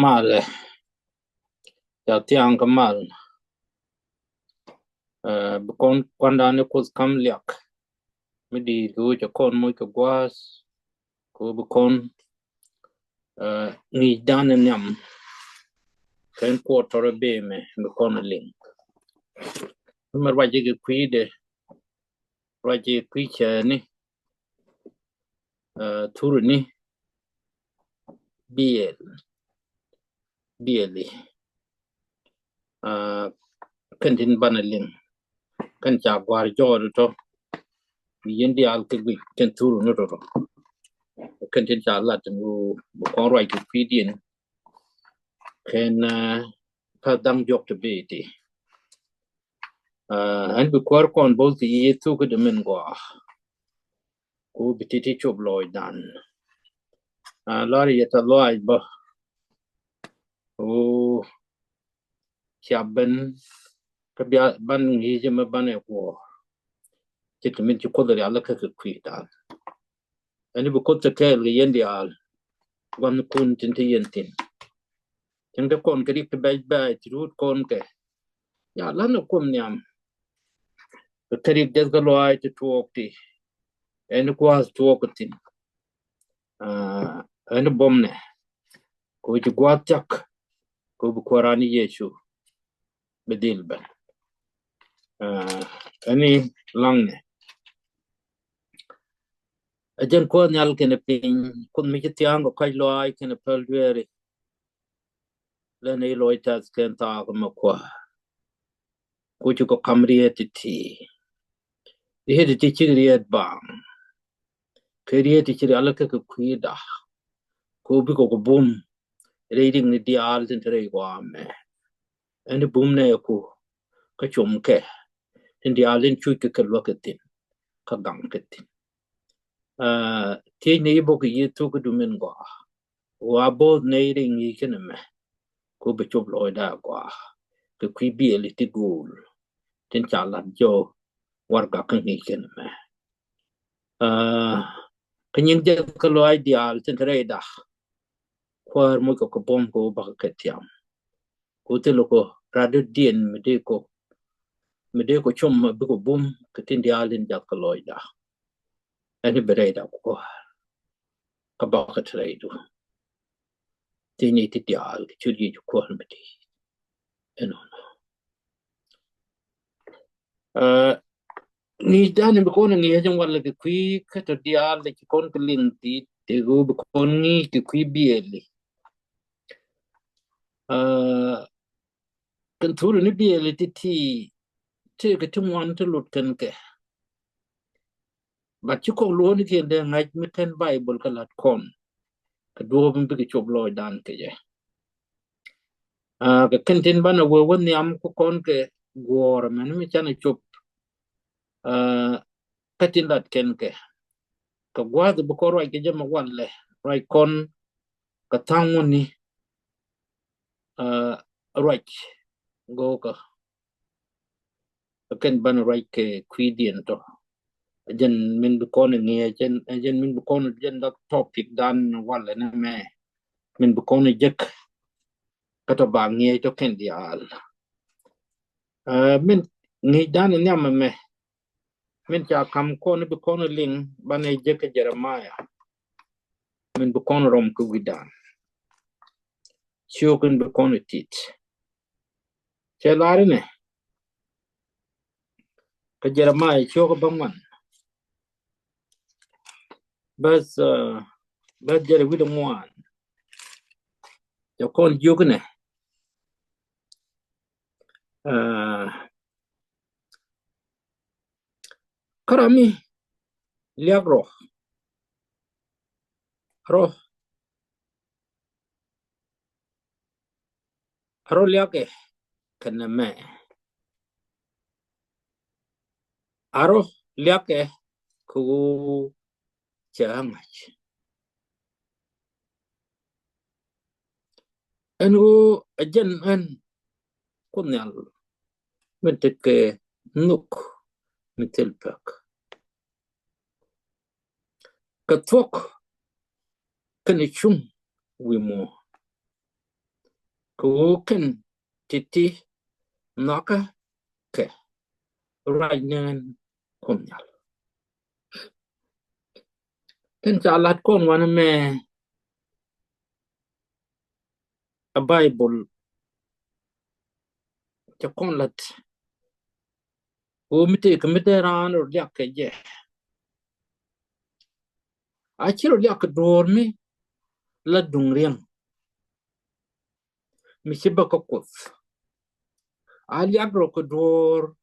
mal ya tiang kamal bukon kwanda ne kus kam liak midi ku ja kon mo ko gwas ko bukon ni dan nyam ken ko tore be me bukon ling mar waje ke kwide waje kwiche ni turu ni biel bieli kan tin banaling kan cha gwar jor to yendi al ke gwi ken turu no to kan tin cha la tin bukon roi ke kwidien ken pa dang jok to be ti an bi kwar kon bol ti ye tu ko de men go ko bititi chob loy dan lari yeta loy ba o chaben ka bia ban ngi je ma ban e ko ti min ti ko de ala ka kwi dan ani bu ko te ke le yendi al wan kun tin ti yentin tin de kon kri te bai bai ti rut kon ke ya lan ko nyam ka kri de ga loy ti tuok ti en ko as tuok tin en bomne ko ji gwatak ko bu korani yesu bedil ban ani langne ajen ko nyal kene pin kun mi ti ango kai loy kene pelweri le nei loy tas ken ta ko ma ko ju ko kamrieti ti hedi ti chiriet bang kerieti chiri alaka ko kuida ko bi ko bum reading ni dial tin tere ko ame ani bum ne ko ka chum ke tin dial tin chu ke lokatin ka gang ketin ti ne bo ko yitu ko dumen go wa bo ne ring yi kene me ko be chop loy da kwa ke kwi bi eli ti gul tin chala jo war ga kan ni kene me kanyin je ko loy dial tin tere da kwar mo ko bom ko ba ka tiam ko te loko radu dien mede ko chom bi ko bum ka tin dial din jak ko loy da ani bere da ko ka ba ka tere du tin ni ti dial ki churi ko meti eno ni dan bi ko ngi he jang wala ki kwi ka to dial de kon ko lin ti te go bi ko ngi ki kwi bieli kan turu ni bieli ti te ka tumwan to lut kan ke ba ci ko lo ni ke de ngaj mi ten bible ka lat kon ka do bin bi chop loy dan ke je ka kan tin bana wo won ni am ko kon ke gor man mi chana chop ka tin lat ken ke ka gwa de bu ko roi ke je ma walle roi kon ka tangu ni roi go ka ken bana roi ke kwidien to jen min bu ko ni jen min bu ko jen da topic dan walle na me min bu ko ni jek ka to ba ngi to ken dial min ngi dan ni am me min cha kam ko ni bu ko ni ling bana jek Jeremiah min bu ko rom ku gidan shogun bu ko ni tit che lari ne ka Jeremiah shogun bangwan bas bas jere wi de moan ya kon jogne karami liagro ro ro liage kana me aro liage ku changach enu ajen an kunyal menteke nuk mitelpak katvok kanichum wimo Kuken titi naka ke rainen kunyal. Ken chalat kon wana me a Bible cha kon lat. Umite kumite ran or yak ke je. Achiro yak dormi la dungriang. Mishiba kokos. Aliak ro ko dor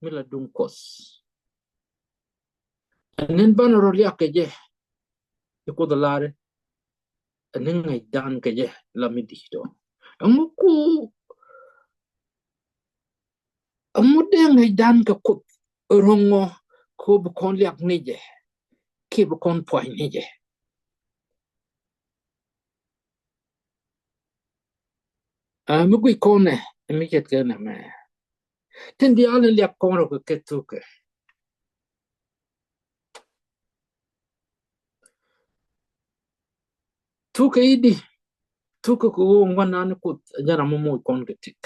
mi la dungkos. Anen ban ro yak ke je. Iko dalare. Anen ngai dan ke je la mi dihto. Amuku amude ngai dan ke kut rongo ko bu kon liak ni je. Ki bu kon poy ni je. Mugui kone mi ket kene me. Ten di alen liak kon ro ke tuke. Tuke idi. Tuke ko ngwana kut jara mo kon ke tik.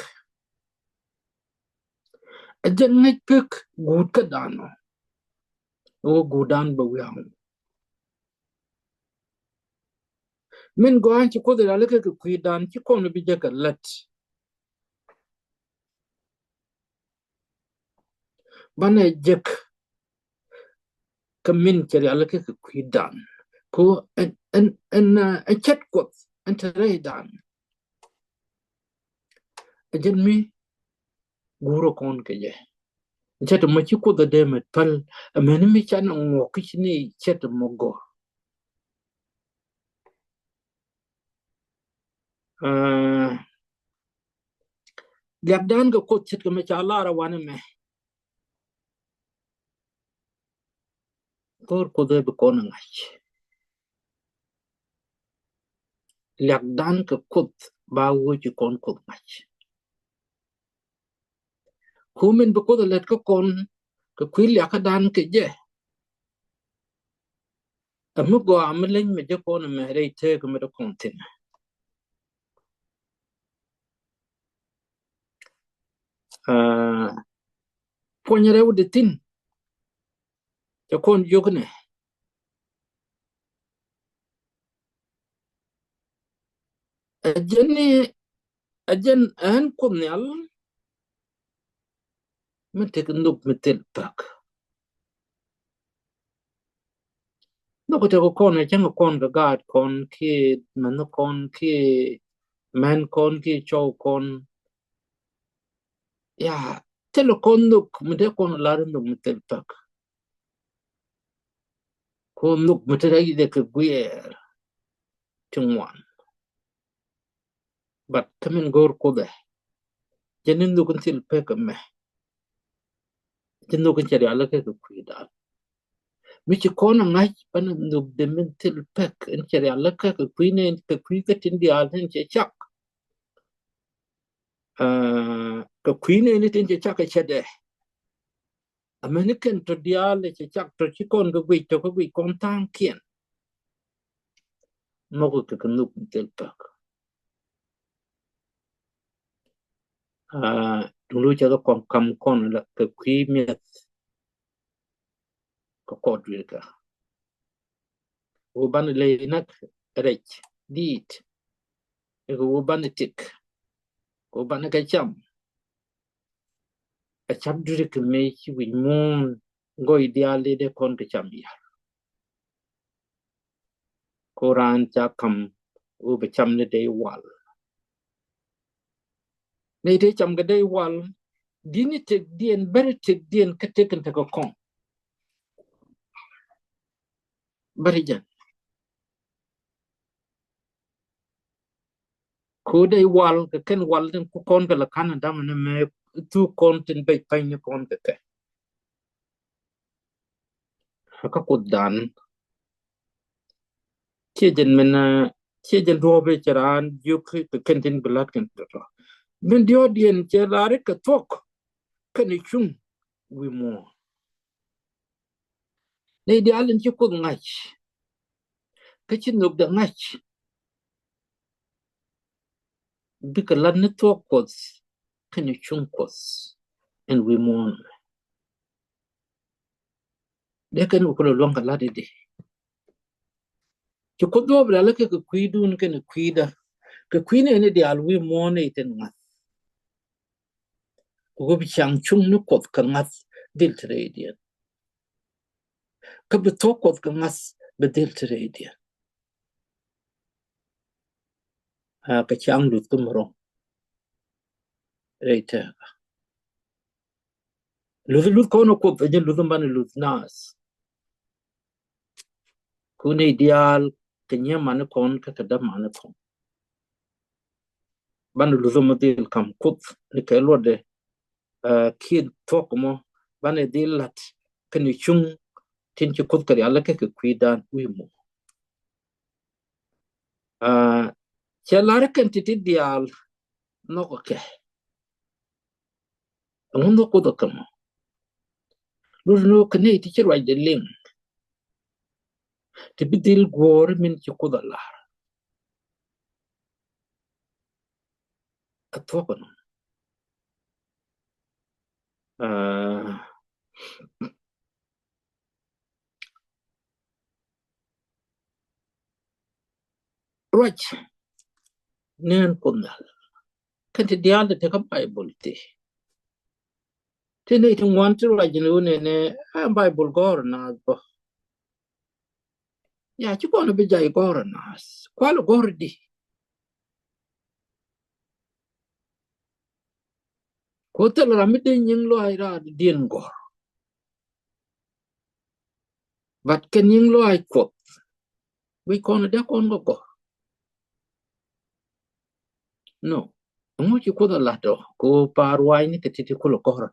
Ajan ngai pek gud ka dano. O gudan ba wiang. Min go an ci ko de la ke kuidan ci ko no bi jaka lat. Bana jek kamin ci la ke kuidan. Ko en chat ko en tere dan. Ajan mi guro kon ke je. Chat mo ci ko de met pal men mi chan ngo ki ni chat mo go. Liak dan ga ko chat ka me cha lara wana me. Kor ko de ko na ngach. Liak dan ka kut ba wo ci kon ko ngach. Kumin ba ko de let ko kon ka kwil liak dan ke je. Amu go amlen me je ko na me re te ko me do kontin. Ponyere wude tin. Ja kon yogne. Ajen an kon yal me te nduk me tel pak. No ko te ko kon e jang kon ga gad kon ki man kon ki man kon ki chow kon ya telo kon nduk me de kon la nduk me tel pak. Kon nduk me te de ke gwer chungwan. But kamin gor ko de. Jenin nduk tel pak me. Jendo kan cari ala ke kuidan. Michi kona ngai pana nduk de mental pack en cari ala ke kuine ke kui ke tindi alhen che chak. Ke kuine ni tin che chak che de. American to diale che chak to chikon ke gui to ke gui kon tang kien. Mogo ke nduk mental pack. Dulu jaga kon kam kon la ke kui miet ko kodri ka. Uban le nak rech dit. Uban tik. Uban ka cham. A chap dure ke me chi wi mon go ideale de kon ke cham ya koran cha kam u be cham ne de wal ne de cham ga de wal dini tek dien ber tek dien ke teken te ko kon bari jan ko de wal ke ken wal den ko kon ga la kan da ne me tu kon tin be pa ni kon ke ka ko dan che jen mena che jen do be charan yu ke ken tin blat ken to men dio dien che la re ke tok ken chung wi mo ne di alen ci ko ngach ka ci nuk da ngach bika lan ne to kos kan chung kos and we mourn de kan ko lo ka la de ki ko do bla la ke kuidun kan kuida ke kuine ne de al we mourn iten ngat ko bi chang chung no kot kan ngat dil trade ka bi to kot kan ngat be dil trade ka chang lu tum ro reita lu ko no kot je lu ban lu nas kune ideal kenya man kon ka da man kon ban lu mo dil kam kot ni ke lo de kid tok mo ban dil lat kan chung tin ci kot kari alla ke kuidan wi mo ci lara kan ti dial no ko ke ngondo ko do kam lu no kane ti ci waj de ling ti bidil gor min ci ko dalla atoko no raj nen kundal kan ti dial de ka bible ti ne ti want to raj no ne bible gor na bo ya ci ko no be jay gor na kwal gor di ko tel ramide nyin lo ay ra dien gor bat ken nyin lo ay ko we kon da kon go no mo ci ko da lato ko parwai ni ke ti ko lo gor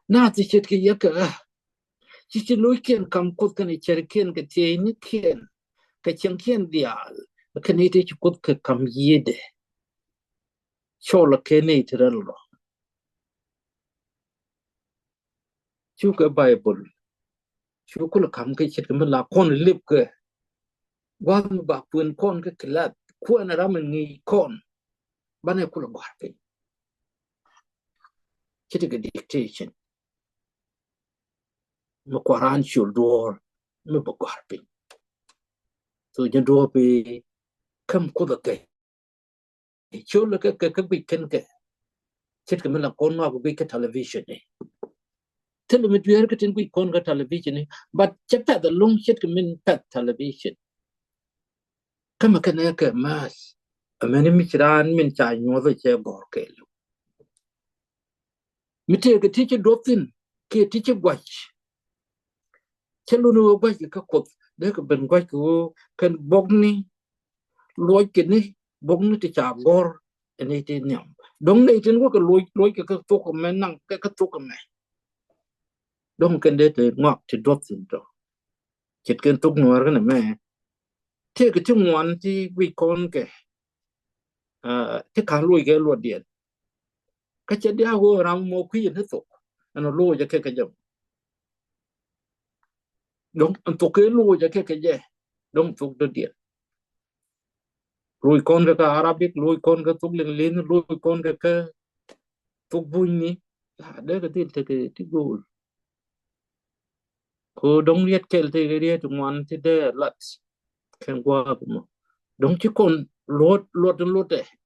na ti chet ke yaka ci lo ken kam ko kan cher ken ke ti ni ken ke chen ken dial ke ni ti ko ke kam yede chola ke ni trelo chu ke bible chu ko kam ke chet ke la kon lip ke wan ba pun kon ke klat ko na ram ni kon bane ko lo gor pe chet ke dictation mo kwaran chu dor mo bo gor pe so je do pe kam ko da ke chola ke bi ken ke chet ke la kon ma bi ke television ne tell me we are getting we kon ga television but chapter the long shit min pet television kama kana ka mas amene michran min cha nyodo che bor ke mite ke tiche dotin ke tiche gwach chelu no gwach ka kot de ka ben gwach ko kan bogni loy ke ni bogni ti cha gor ene ti nyam dong ne tin ko loy ke to ko men nang ka to ko me dong kan de te ngok ti dotin to chit ken tuk nuar kana me te ke ti ngwan ti wi kon ke ti ka loy ke lo dia ka che dia go ram mo kwi ne to ano lo ja ke ka jam donc an to ke lo ja ke je donc tuk do dia loy kon ka arabic loy kon ka tuk len loy kon ka tuk bunyi de ka ti te ke ti go ko dong riet kel te ke riet ngwan ti de lat ken gwa ko mo dong ti kon lot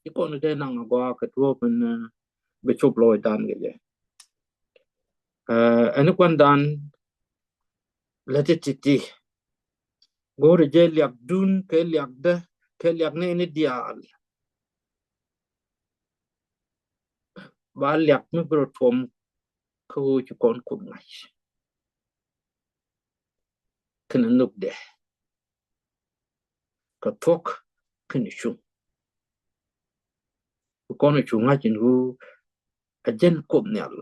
ti kon de nang gwa ka to ben be chop loy dan ke je an kwan dan la ti gore je liak dun ke liak de ke liak ne ni dial ba liak me bro tom ko ti kon ku ngai ken nuk de ka tok ken chu kon chu ngai chin hu ajen ko nyal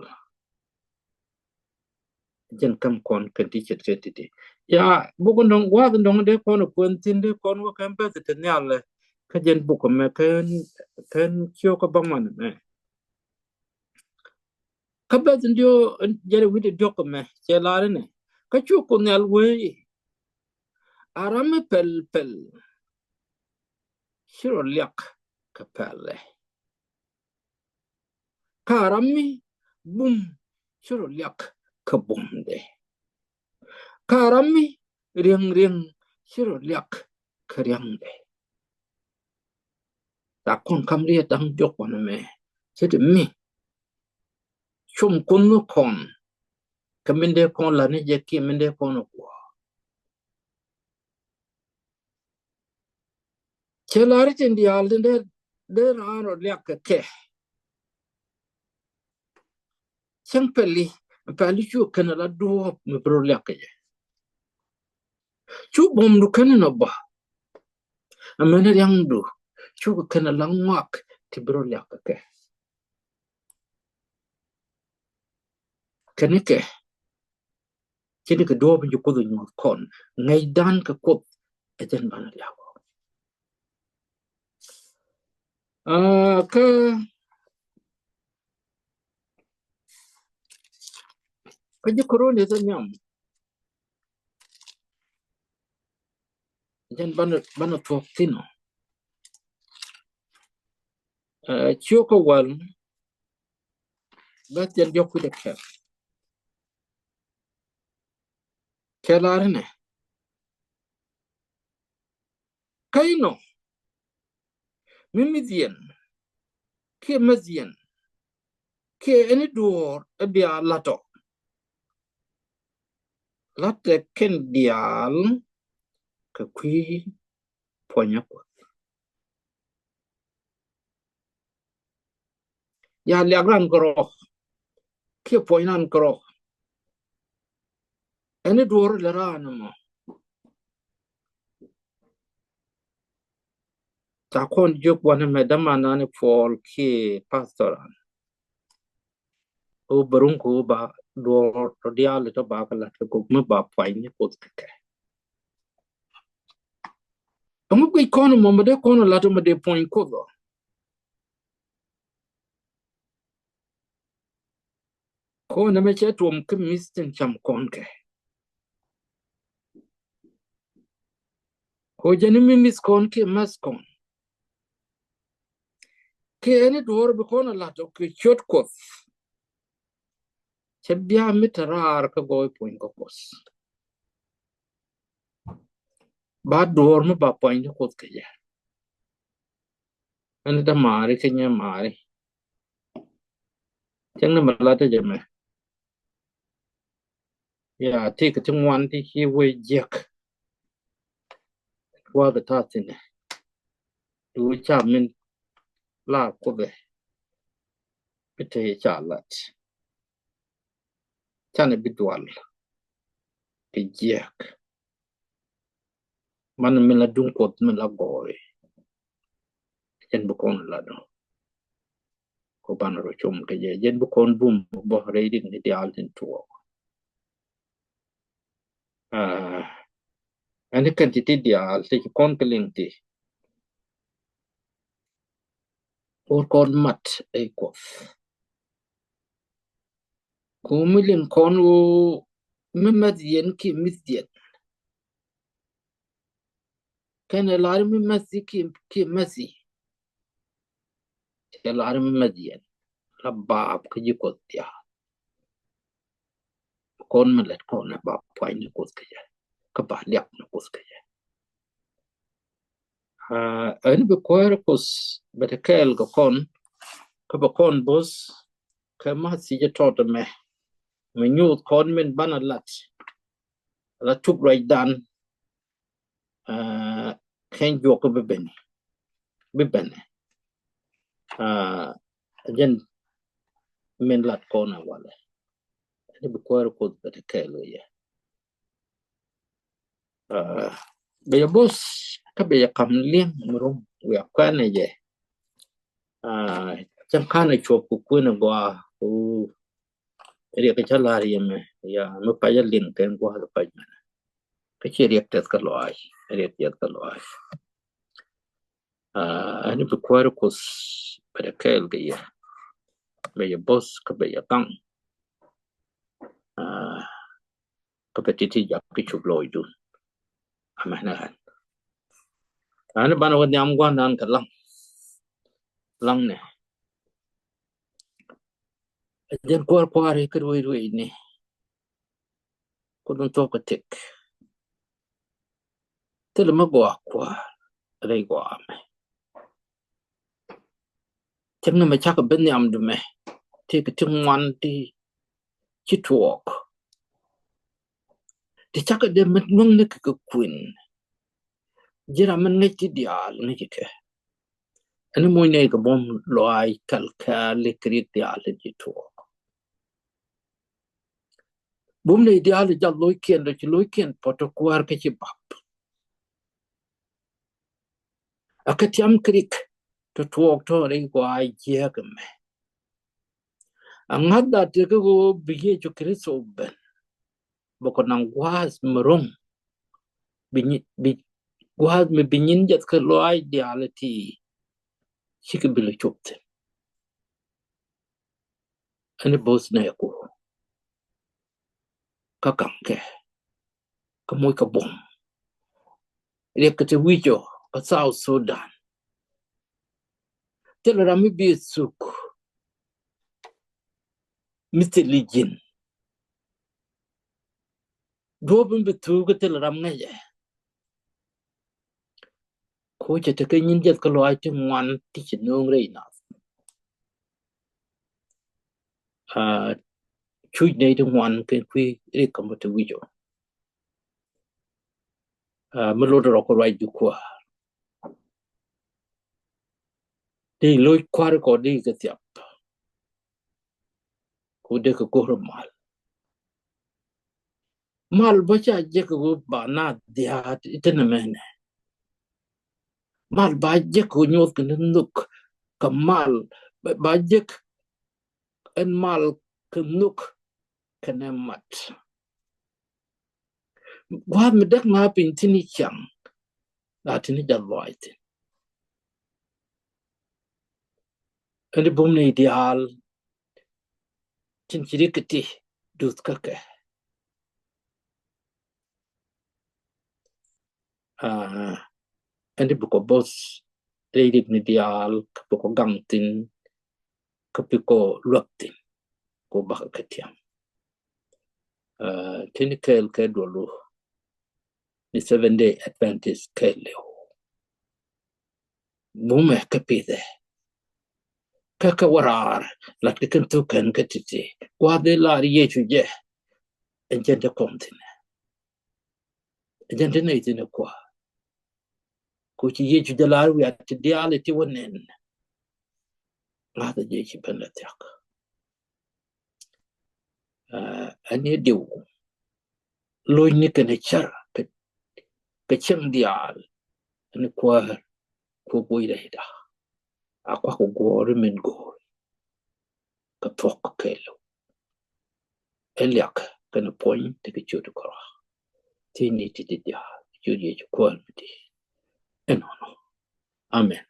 jen kam kon ken ti chet ke ti ya bugun dong wa dong de kon ko tin de kon ko kan ba te nyal ka jen bu ko me ken chio ka bang man me ka ba ndio jere wi de jok me che la ne ka chu ko nyal we arame pel shiro liak kapelle karami bum shiro liak kabumde karami ring shiro liak karyangde takon kamri dang jok wana me chede mi chum kunu kon kaminde kon la ne je ki minde kon ko chelari tendi alde de rano liak ke chang peli chu kana la do me pro liak je chu bom du kana no ba amene yang du chu kana la ngak ti bro liak ke kene ke chede ke do bi ko do nyot kon ngai dan ka ko eten bana liak ka je korone za nyam jen bana tok tino choko wal gat jen jokku de kelarne kaino mimizien ke mazien ke eni duor dia lato latte ken dial ka kwi ponya ko ya lagran gro ke poinan gro eni duor lerana mo ta kon juk wana medama nani pol ke pastoran o barun ko ba duor dial to ba kala ko me ba poinya ko ke amu ko kono mo de kono lato mo de point ko do ko na me che tuom ke misten cham kon ke ko jeni mi mis kon ke mas kon ke eni duor bi kono lato ke chot ko che bia mitarar ka goy point ko kos ba duor mo ba point ko ke ya ani da mari ke nya mari chang na malata jame ya ti ke tungwan ti hi we jek wa ga ta tin du cha min la ko be pete cha lat cha ne bidwal ke jek man min la dung pot min la goy jen bu kon la do ko ban ro chum ke je jen bu kon bum bo reading ni dial tin to ani kan ti dial ti kon keling ti or kon mat e ko ko milin kon wo mimadien ki misdien kan lar mimasi ki masi lar mimadien rabab ki jikot ya kon melet kon ba poin ni ko ke ka ba liap ni ko ke ani be ko kos betekel ko kon ka ba kon bos ka ma si je tot me nyut kon men banalat la tuk right dan ken jo ko be bene jen men lat kona wala ni be ko ko betekel ya be bos ka be kam lien murum we akane je chẳng khá này chụp của quên là qua của riêng cái chả là gì mà ya nó phải là liền tên qua là phải cái chuyện riêng tết cái loại riêng tết cái loại anh bị quay được phải cái cái ya bây giờ boss cái bây giờ tăng cái phải chỉ giặc cái chụp lôi luôn mà nó Ana bana wani am gwan nan ka lang ne den kwar ke roi ne ko don to ka tek tele ma gwa kwa rei gwa me chang ma chaka ben yam du me te ka ting wan ti chi tuok ti chaka de met ngung ne ka queen jira man ne ti dial ne ki ke ani mo ne ka bom loai kal ka le kri dial ji tuok bom ne dial ja loi kien poto kwar ke chi bap akatiam krik to tuok to rei gwa je ka me angada te ka go biye cho kristo ben boko nang was merong bi was me binyin jat ka loai diality shikibile chopte ani bos na ko ka kanke ka moy ka bom rekete wijo ka South Sudan tel rami bi suk mitilijin dobin bitu ka tel ram ngaye ko je te kin jet ka loai ti ngwan ti chinung reina chui nei ti ngwan ke kwi re kamata wijo melo do ko rai du kwa di loy kwar ko di ka tiap ko de ka ko mal bacha je ko ba na dia itena mene mal ba je ko nyot kan nuk ka mal ba je en mal ka nuk kana mat wa me dak ma pin tini chang la tini da loit ani bom ne ideal tin chirikati dut ka ke ani buko bos reidik ni ideal ka buko gangtin ka piko luaktin ko baka katiam tini kel ke dolu ni 7-day Adventist ke leo mume ka pide ka warar lat ka kan tukan ka titi kwa de la ye chuje enjente komtine enjente ne itine kwa ko ci ye chuje la wi at diale ti wonen ngata je ci penatiak ani diu loy ni kan char ka chang dial ani kwa ko boy da akwa ko gore men gore ka tok kelo eliak kan point te ke chuto ko ti ni ti dia ju ye ko ti eno amen